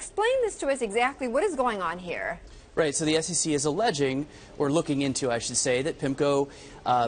explain this to us exactly. What is going on here? Right, so the SEC is alleging, or looking into, I should say, that Pimco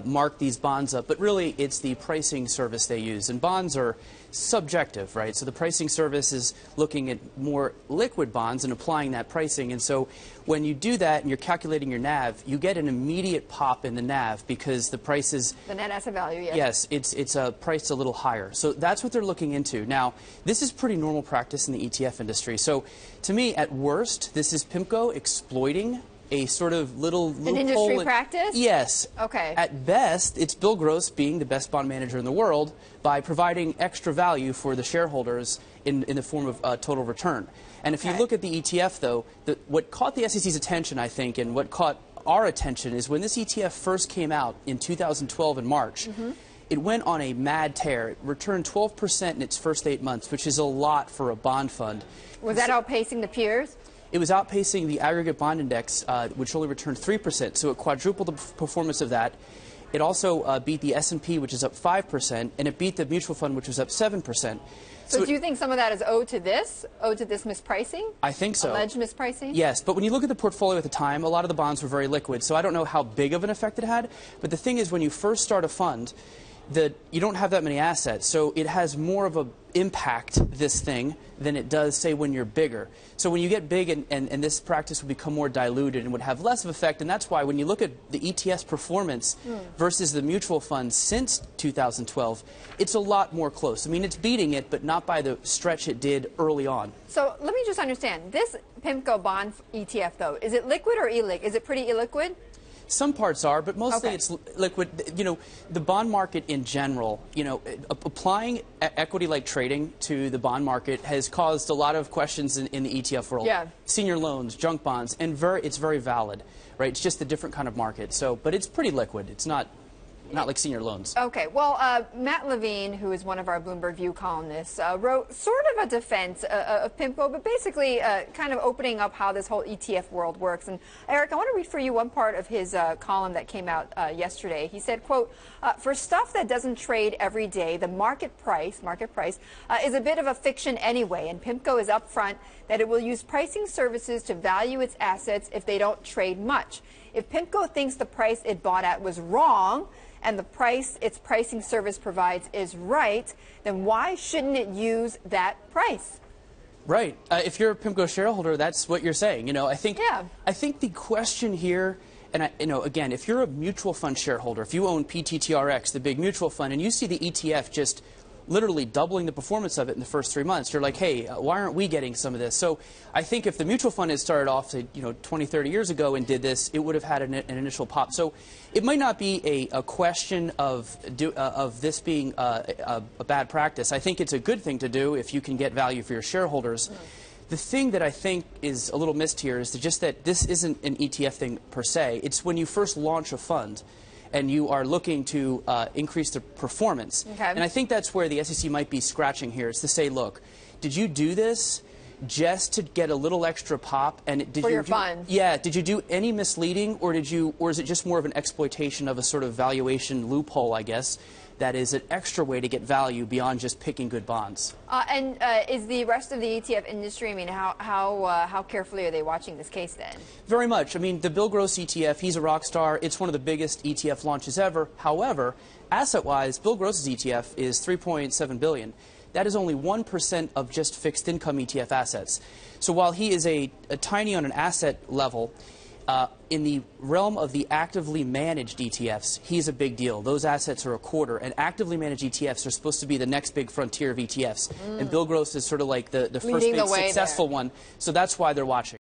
marked these bonds up, but really it's the pricing service they use. And bonds are subjective, right? So the pricing service is looking at more liquid bonds and applying that pricing. And so when you do that and you're calculating your NAV, you get an immediate pop in the NAV because the price is... The net asset value, yes. Yes, it's priced a little higher. So that's what they're looking into. Now, this is pretty normal practice in the ETF industry. So to me, at worst, this is Pimco exploiting a sort of little loophole. An industry practice? Yes. Okay. At best, it's Bill Gross being the best bond manager in the world by providing extra value for the shareholders in the form of total return. And if you look at the ETF, though, what caught the SEC's attention, I think, and what caught our attention is when this ETF first came out in 2012 in March, it went on a mad tear. It returned 12% in its first 8 months, which is a lot for a bond fund. Was that outpacing the peers? It was outpacing the aggregate bond index, which only returned 3%. So it quadrupled the performance of that. It also beat the S&P, which is up 5%, and it beat the mutual fund, which was up 7%. So do you think some of that is owed to this mispricing? I think so. Alleged mispricing? Yes, but when you look at the portfolio at the time, a lot of the bonds were very liquid, so I don't know how big of an effect it had. But the thing is, when you first start a fund, you don't have that many assets, so it has more of an impact, this thing, than it does, say, when you're bigger. So when you get big and this practice would become more diluted and would have less of effect, and that's why when you look at the ETF's performance versus the mutual funds since 2012, it's a lot more close. I mean, it's beating it, but not by the stretch it did early on. So let me just understand. This Pimco bond ETF, though, is it liquid or illiquid? Is it pretty illiquid? Some parts are, but mostly it's liquid. You know, the bond market in general, you know, applying equity-like trading to the bond market has caused a lot of questions in the ETF world. Yeah. Senior loans, junk bonds, and it's very valid, right? It's just a different kind of market. So, but it's pretty liquid. It's not like senior loans. Okay. Well, Matt Levine, who is one of our Bloomberg View columnists, wrote sort of a defense of Pimco, but basically kind of opening up how this whole ETF world works. And Eric, I want to read for you one part of his column that came out yesterday. He said, quote, for stuff that doesn't trade every day, the market price is a bit of a fiction anyway, and Pimco is upfront that it will use pricing services to value its assets if they don't trade much. If Pimco thinks the price it bought at was wrong, and the price its pricing service provides is right, then why shouldn't it use that price? Right. If you're a Pimco shareholder, that's what you're saying. You know, I think the question here, and again, if you're a mutual fund shareholder, if you own PTTRX, the big mutual fund, and you see the ETF just literally doubling the performance of it in the first 3 months, you're like, hey, why aren't we getting some of this? So I think if the mutual fund had started off, say, 20, 30 years ago and did this, it would have had an initial pop. So it might not be a question of this being a bad practice. I think it's a good thing to do if you can get value for your shareholders. The thing that I think is a little missed here is just that this isn't an ETF thing per se. It's when you first launch a fund and you are looking to increase the performance. And I think that's where the SEC might be scratching here, is to say, look, did you do this just to get a little extra pop? And did your fund? Yeah. Did you do any misleading, or is it just more of an exploitation of a sort of valuation loophole, I guess, that is an extra way to get value beyond just picking good bonds? And is the rest of the ETF industry, I mean, how carefully are they watching this case then? Very much. I mean, the Bill Gross ETF, he's a rock star. It's one of the biggest ETF launches ever. However, asset-wise, Bill Gross's ETF is $3.7 billion. That is only 1% of just fixed income ETF assets. So while he is a tiny on an asset level, in the realm of the actively managed ETFs, he's a big deal. Those assets are a quarter, and actively managed ETFs are supposed to be the next big frontier of ETFs. And Bill Gross is sort of like the first big successful one, so that's why they're watching.